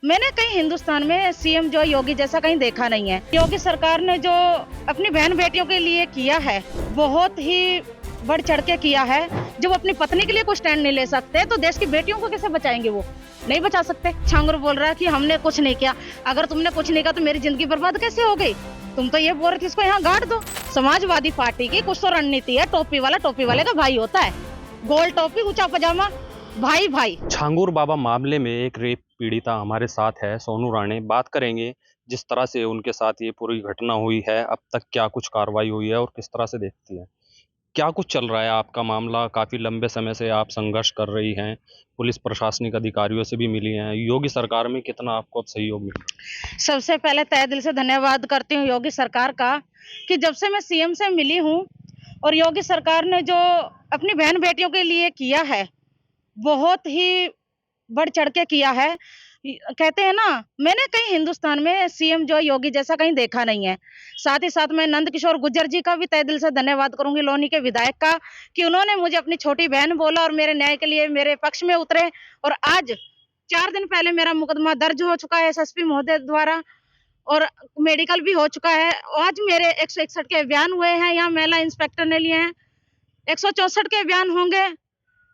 मैंने कहीं हिंदुस्तान में सीएम जो योगी जैसा कहीं देखा नहीं है। योगी सरकार ने जो अपनी बहन बेटियों के लिए किया है, बहुत ही बढ़ चढ़ के किया है। जब अपनी पत्नी के लिए कोई स्टैंड नहीं ले सकते तो देश की बेटियों को कैसे बचाएंगे? वो नहीं बचा सकते। छांगुर बोल रहा है कि हमने कुछ नहीं किया। अगर तुमने कुछ नहीं किया तो मेरी जिंदगी बर्बाद कैसे हो गई? तुम तो ये बोल रहे थे इसको यहाँ गाड़ दो। समाजवादी पार्टी की कुछ तो रणनीति है। टोपी वाला टोपी वाले का भाई होता है। गोल टोपी ऊंचा पजामा, भाई भाई। छांगुर बाबा मामले में एक रेप पीड़िता हमारे साथ है, सोनू राणे। बात करेंगे जिस तरह से उनके साथ ये पूरी घटना हुई है, अब तक क्या कुछ कार्रवाई हुई है और किस तरह से देखती है, क्या कुछ चल रहा है आपका मामला। काफी लंबे समय से आप संघर्ष कर रही हैं, पुलिस प्रशासनिक अधिकारियों से भी मिली हैं, योगी सरकार में कितना आपको अब सहयोग मिला? सबसे पहले तहे दिल से धन्यवाद करती हूँ योगी सरकार का कि जब से मैं सीएम से मिली हूँ और योगी सरकार ने जो अपनी बहन बेटियों के लिए किया है, बहुत ही बढ़ चढ़ के किया है। कहते हैं ना, मैंने कहीं हिंदुस्तान में सीएम जो योगी जैसा कहीं देखा नहीं है। साथ ही साथ मैं नंद किशोर गुर्जर जी का भी तहे दिल से धन्यवाद करूंगी, लोनी के विधायक का, कि उन्होंने मुझे अपनी छोटी बहन बोला और मेरे न्याय के लिए मेरे पक्ष में उतरे। और आज 4 दिन पहले मेरा मुकदमा दर्ज हो चुका है एसएसपी महोदय द्वारा और मेडिकल भी हो चुका है। आज मेरे 161 के बयान हुए हैं, यहाँ महिला इंस्पेक्टर ने लिए हैं। 164 के बयान होंगे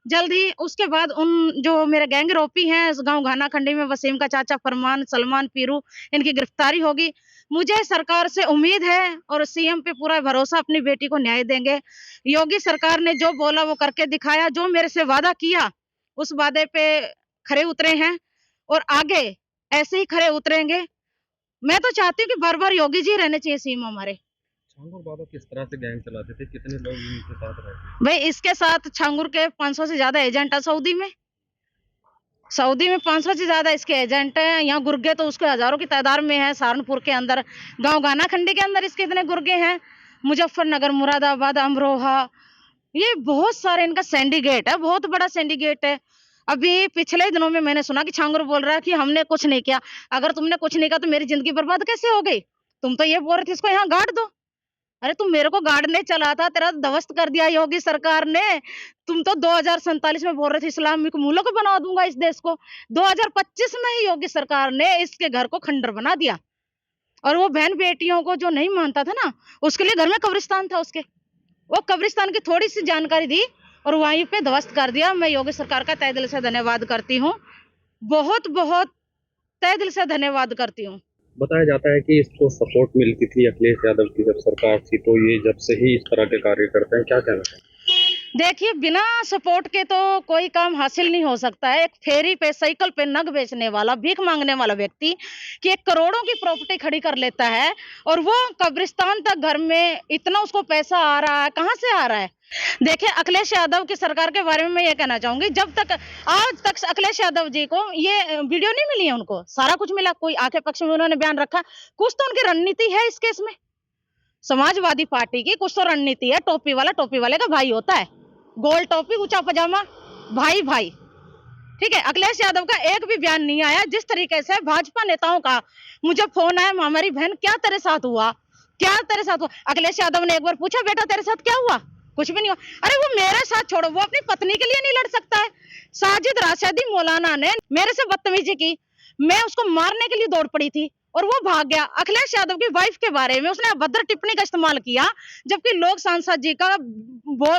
जल्द ही। उसके बाद उन जो मेरे गैंग आरोपी हैं गांव घाना खंडी में, वसीम का चाचा फरमान, सलमान, पीरू, इनकी गिरफ्तारी होगी। मुझे सरकार से उम्मीद है और सीएम पे पूरा भरोसा, अपनी बेटी को न्याय देंगे। योगी सरकार ने जो बोला वो करके दिखाया। जो मेरे से वादा किया उस वादे पे खरे उतरे हैं और आगे ऐसे ही खरे उतरेंगे। मैं तो चाहती हूँ कि बार बार योगी जी रहने चाहिए सीएम हमारे। छांगुर बाबा किस तरह से गैंग चलाते थे, कितने लोग इनके साथ रहते थे? भाई इसके साथ छांगुर के 500 से ज्यादा एजेंट है सऊदी में। 500 से ज्यादा इसके एजेंट हैं। यहाँ गुर्गे तो उसके हजारों की तादाद में है। सहारनपुर के अंदर, गांव गाना खंडी के अंदर इसके इतने गुर्गे हैं। मुजफ्फरनगर, मुरादाबाद, अमरोहा, ये बहुत सारे इनका सिंडिकेट है, बहुत बड़ा सिंडिकेट है। अभी पिछले दिनों में मैंने सुना कि छांगुर बोल रहा है कि हमने कुछ नहीं किया। अगर तुमने कुछ नहीं किया तो मेरी जिंदगी बर्बाद कैसे हो गई? तुम तो ये बोल रहे थे इसको यहाँ गाड़ दो। अरे तुम मेरे को गाड़ने चला था, तेरा ध्वस्त कर दिया योगी सरकार ने। तुम तो 2047 में बोल रहे थे इस्लामिक मुल्क बना दूंगा इस देश को। 2025 में ही योगी सरकार ने इसके घर को खंडर बना दिया। और वो बहन बेटियों को जो नहीं मानता था ना, उसके लिए घर में कब्रिस्तान था उसके। वो कब्रिस्तान की थोड़ी सी जानकारी दी और वहीं पे ध्वस्त कर दिया। मैं योगी सरकार का तहे दिल से धन्यवाद करती हूँ, बहुत बहुत तहे दिल से धन्यवाद करती हूँ। बताया जाता है कि इसको सपोर्ट मिलती थी अखिलेश यादव की जब सरकार थी, तो ये जब से ही इस तरह के कार्य करते हैं, क्या कहना है? देखिए, बिना सपोर्ट के तो कोई काम हासिल नहीं हो सकता है। एक फेरी पे, साइकिल पे नग बेचने वाला, भीख मांगने वाला व्यक्ति कि 1 करोड़ों की प्रॉपर्टी खड़ी कर लेता है और वो कब्रिस्तान तक घर में इतना उसको पैसा आ रहा है, कहाँ से आ रहा है? देखिए, अखिलेश यादव की सरकार के बारे में मैं ये कहना चाहूंगी, जब तक आज तक अखिलेश यादव जी को ये वीडियो नहीं मिली है, उनको सारा कुछ मिला। कोई आके पक्ष में उन्होंने बयान रखा? कुछ तो उनकी रणनीति है इस केस में। समाजवादी पार्टी की कुछ तो रणनीति है। टोपी वाला टोपी वाले का भाई होता है। गोल टोपी, ऊंचा पजामा, भाई भाई। ठीक है, अखिलेश यादव का एक भी बयान नहीं आया। जिस तरीके से भाजपा नेताओं का मुझे फोन आया, हमारी बहन क्या तेरे साथ हुआ, क्या तेरे साथ हुआ? अखिलेश यादव ने एक बार पूछा, बेटा तेरे साथ क्या हुआ? कुछ भी नहीं हुआ। अरे वो मेरे साथ छोड़ो, वो अपनी पत्नी के लिए नहीं लड़ सकता है? साजिद राशिदी मौलाना ने मेरे से बदतमीजी की, मैं उसको मारने के लिए दौड़ पड़ी थी और वो भाग गया। अखिलेश यादव की वाइफ के बारे में उसने अभद्र टिप्पणी का इस्तेमाल किया, जबकि लोग सांसद जी का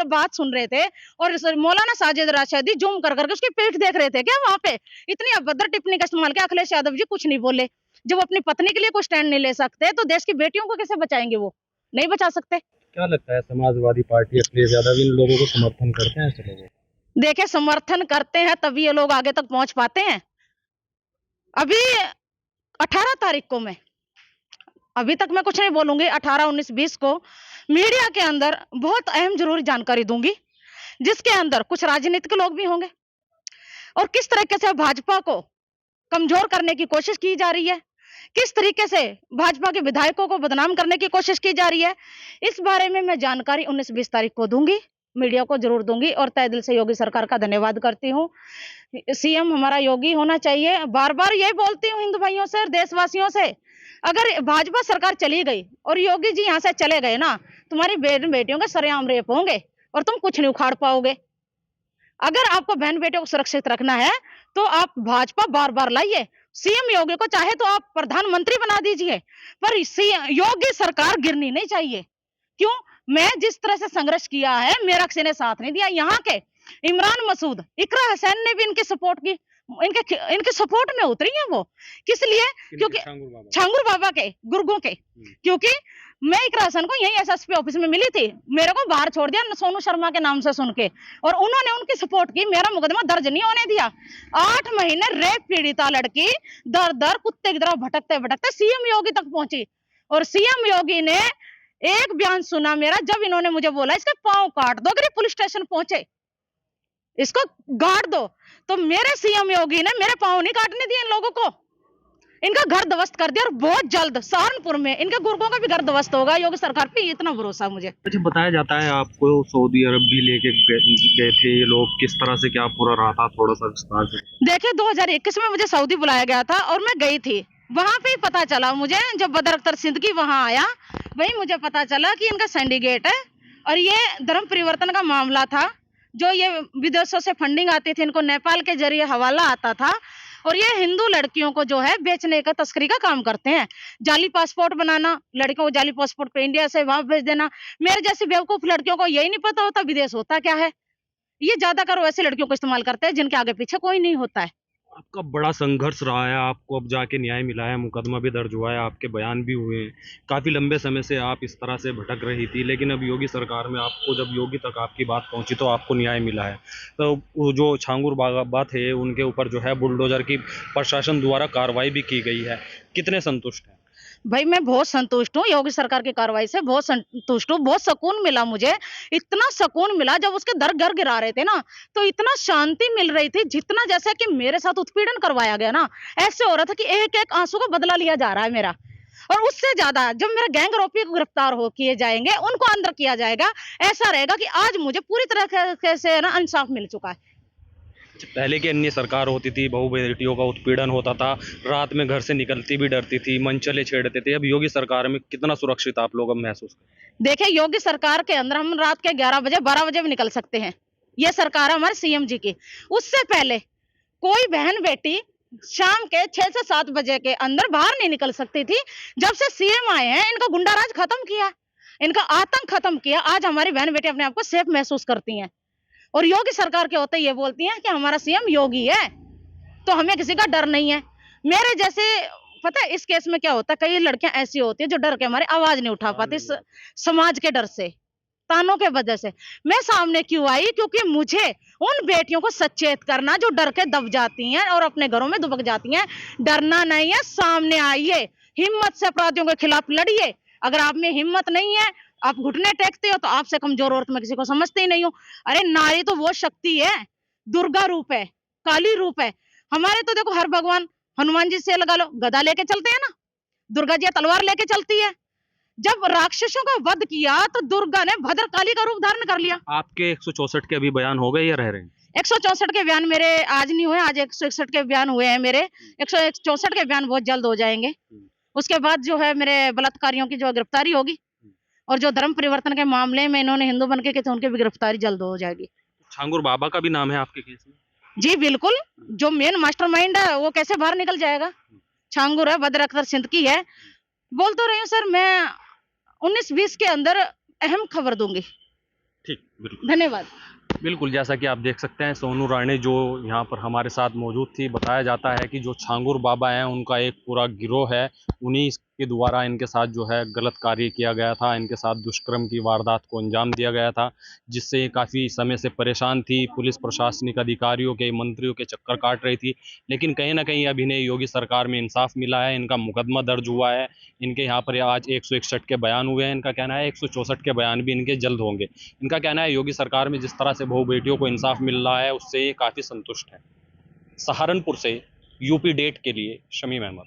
बात सुन रहे थे और मौलाना साजिद राशिदी जूम कर करके उसकी पीठ देख रहे थे। क्या वहां पे इतनी अभद्र टिप्पणी का इस्तेमाल किया? अखिलेश यादव जी कुछ नहीं बोले। जब अपनी पत्नी के लिए कोई स्टैंड नहीं ले सकते तो देश की बेटियों को कैसे बचाएंगे? वो नहीं बचा सकते। क्या लगता है, समाजवादी पार्टी अखिलेश यादव इन लोगों को समर्थन करते हैं ऐसे लोगों? देखे, समर्थन करते हैं तभी ये लोग आगे तक पहुंच पाते हैं। अभी 18 तारीख को मैं, अभी तक मैं कुछ नहीं बोलूंगी, 18, 19, 20 को मीडिया के अंदर बहुत अहम जरूरी जानकारी दूंगी, जिसके अंदर कुछ राजनीतिक लोग भी होंगे और किस तरीके से भाजपा को कमजोर करने की कोशिश की जा रही है, किस तरीके से भाजपा के विधायकों को बदनाम करने की कोशिश की जा रही है। इस बारे में मैं जानकारी 19-20 तारीख को दूंगी, मीडिया को जरूर दूंगी। और तहे दिल से योगी सरकार का धन्यवाद करती हूँ। सीएम हमारा योगी होना चाहिए। बार बार यही बोलती हूँ हिंदू भाइयों से और देशवासियों से, अगर भाजपा सरकार चली गई और योगी जी यहाँ से चले गए ना, तुम्हारी बेटियों के सरेआम रेप होंगे और तुम कुछ नहीं उखाड़ पाओगे। अगर आपको बहन बेटियों को सुरक्षित रखना है तो आप भाजपा बार बार लाइए, सीएम योगी को चाहे तो आप प्रधानमंत्री बना दीजिए, पर योगी सरकार गिरनी नहीं चाहिए। क्यों? मैं जिस तरह से संघर्ष किया है, मेरा किसी ने साथ नहीं दिया। यहाँ के इमरान मसूद, इकरा हुसैन ने भी इनकी सपोर्ट की, इनके सपोर्ट में उतरी है वो। किस लिए? क्योंकि छांगुर बाबा के, गुर्गों के। क्योंकि मैं इकरा हुसैन को यही एसएसपी ऑफिस में मिली थी, मेरे को बाहर छोड़ दिया सोनू शर्मा के नाम से सुन के, और उन्होंने उनकी सपोर्ट की, मेरा मुकदमा दर्ज नहीं होने दिया। 8 महीने रेप पीड़िता लड़की दर दर कुत्ते की तरह भटकते भटकते सीएम योगी तक पहुंची, और सीएम योगी ने एक बयान सुना मेरा, जब इन्होंने मुझे बोला इसके पांव काट दो अगर ये पुलिस स्टेशन पहुंचे, इसको गाड़ दो, तो मेरे सीएम योगी ने मेरे पांव नहीं काटने दिए इन लोगों को, इनका घर ध्वस्त कर दिया। और बहुत जल्द सहारनपुर में इनके गुर्गों का भी घर ध्वस्त होगा। योगी सरकार पे इतना भरोसा है मुझे। अच्छा, बताया जाता है आपको सऊदी अरब भी लेके गए थे ये लोग, किस तरह से क्या पूरा रहा था, थोड़ा सा विस्तार से। देखिए 2021 में मुझे सऊदी बुलाया गया था और मैं गई थी, वहां पे ही पता चला मुझे, जब बदर अख्तर सिद्दीकी वहां आया वही मुझे पता चला कि इनका सिंडिकेट है और ये धर्म परिवर्तन का मामला था। जो ये विदेशों से फंडिंग आती थी, इनको नेपाल के जरिए हवाला आता था, और ये हिंदू लड़कियों को जो है बेचने का, तस्करी का काम करते हैं। जाली पासपोर्ट बनाना, लड़कियों को जाली पासपोर्ट पे इंडिया से वहां भेज देना। मेरे जैसी बेवकूफ लड़कियों को यही नहीं पता होता विदेश होता क्या है। ये ज्यादातर वैसे लड़कियों को इस्तेमाल करते हैं जिनके आगे पीछे कोई नहीं होता है। आपका बड़ा संघर्ष रहा है, आपको अब जाके न्याय मिला है, मुकदमा भी दर्ज हुआ है, आपके बयान भी हुए हैं। काफ़ी लंबे समय से आप इस तरह से भटक रही थी, लेकिन अब योगी सरकार में आपको, जब योगी तक आपकी बात पहुंची तो आपको न्याय मिला है। तो वो जो छांगुर बाबा थे उनके ऊपर जो है बुलडोजर की प्रशासन द्वारा कार्रवाई भी की गई है, कितने संतुष्ट हैं? भाई मैं बहुत संतुष्ट हूँ योगी सरकार की कार्रवाई से, बहुत संतुष्ट हूँ। बहुत सुकून मिला मुझे, इतना सुकून मिला जब उसके घर गिरा रहे थे ना, तो इतना शांति मिल रही थी, जितना जैसे कि मेरे साथ उत्पीड़न करवाया गया ना, ऐसे हो रहा था कि एक एक आंसू का बदला लिया जा रहा है मेरा। और उससे ज्यादा जब मेरा गैंग आरोपी को गिरफ्तार हो किए जाएंगे, उनको अंदर किया जाएगा, ऐसा रहेगा कि आज मुझे पूरी तरह से ना इंसाफ मिल चुका है। पहले की अन्य सरकार होती थी, बहू बेटियों का उत्पीड़न होता था, रात में घर से निकलती भी डरती थी, मनचले छेड़ते थे। अब योगी सरकार में कितना सुरक्षित आप लोग अब महसूस करते? देखिए योगी सरकार के अंदर हम रात के 11 बजे 12 बजे भी निकल सकते हैं। ये सरकार है हमारे सीएम जी की। उससे पहले कोई बहन बेटी शाम के 6 से 7 बजे के अंदर बाहर नहीं निकल सकती थी। जब से सीएम आए हैं, इनका गुंडाराज खत्म किया, इनका आतंक खत्म किया। आज हमारी बहन बेटी अपने आप को सेफ महसूस करती हैं, और योगी सरकार के होते ये बोलती हैं कि हमारा सीएम योगी है, तो हमें किसी का डर नहीं है। मेरे जैसे, पता है इस केस में क्या होता है, कई लड़कियां ऐसी होती है जो डर के हमारे आवाज नहीं उठा पाती, समाज के डर से, तानों के वजह से। मैं सामने क्यों आई? क्योंकि मुझे उन बेटियों को सचेत करना जो डर के दब जाती हैं और अपने घरों में दुबक जाती हैं। डरना नहीं है, सामने आइए, हिम्मत से अपराधियों के खिलाफ लड़िए। अगर आप में हिम्मत नहीं है, आप घुटने टेकते हो, तो आपसे कमजोर औरत मैं किसी को समझती ही नहीं हूँ। अरे नारी तो वो शक्ति है, दुर्गा रूप है, काली रूप है। हमारे तो देखो हर भगवान, हनुमान जी से लगा लो, गदा लेके चलते हैं ना, दुर्गा जी तलवार लेके चलती है। जब राक्षसों का वध किया तो दुर्गा ने भद्रकाली का रूप धारण कर लिया। आपके 164 के अभी बयान हो गए या रह रहे हैं? 164 के बयान मेरे आज नहीं हुए, आज 161 के बयान हुए हैं मेरे। 164 के बयान बहुत जल्द हो जाएंगे। उसके बाद जो है मेरे बलात्कारियों की जो गिरफ्तारी होगी, और जो धर्म परिवर्तन के मामले में इन्होंने हिंदू बन के थे, उनकी भी गिरफ्तारी जल्द हो जाएगी। छांगुर बाबा का भी नाम है आपके केस में? जी बिल्कुल, जो मेन मास्टरमाइंड है वो कैसे बाहर निकल जाएगा? छांगुर है, बदर अख्तर सिद्दीकी है। बोल तो रही हूँ सर, मैं 19-20 के अंदर अहम खबर दूंगी। ठीक, बिल्कुल। धन्यवाद। बिल्कुल, जैसा कि आप देख सकते हैं सोनू राणे जो यहाँ पर हमारे साथ मौजूद थी। बताया जाता है कि जो छांगुर बाबा हैं उनका एक पूरा गिरोह है, उन्हीं के द्वारा इनके साथ जो है गलत कार्य किया गया था, इनके साथ दुष्कर्म की वारदात को अंजाम दिया गया था, जिससे ये काफ़ी समय से परेशान थी। पुलिस प्रशासनिक अधिकारियों के, मंत्रियों के चक्कर काट रही थी, लेकिन कहीं ना कहीं अब इन्हें योगी सरकार में इंसाफ मिला है, इनका मुकदमा दर्ज हुआ है। इनके यहाँ पर आज 161 के बयान हुए हैं, इनका कहना है 164 के बयान भी इनके जल्द होंगे। इनका कहना है योगी सरकार में जिस तरह से बहू बेटियों को इंसाफ मिल रहा है उससे ये काफ़ी संतुष्ट है। सहारनपुर से यूपी डेट के लिए शमीम अहमद।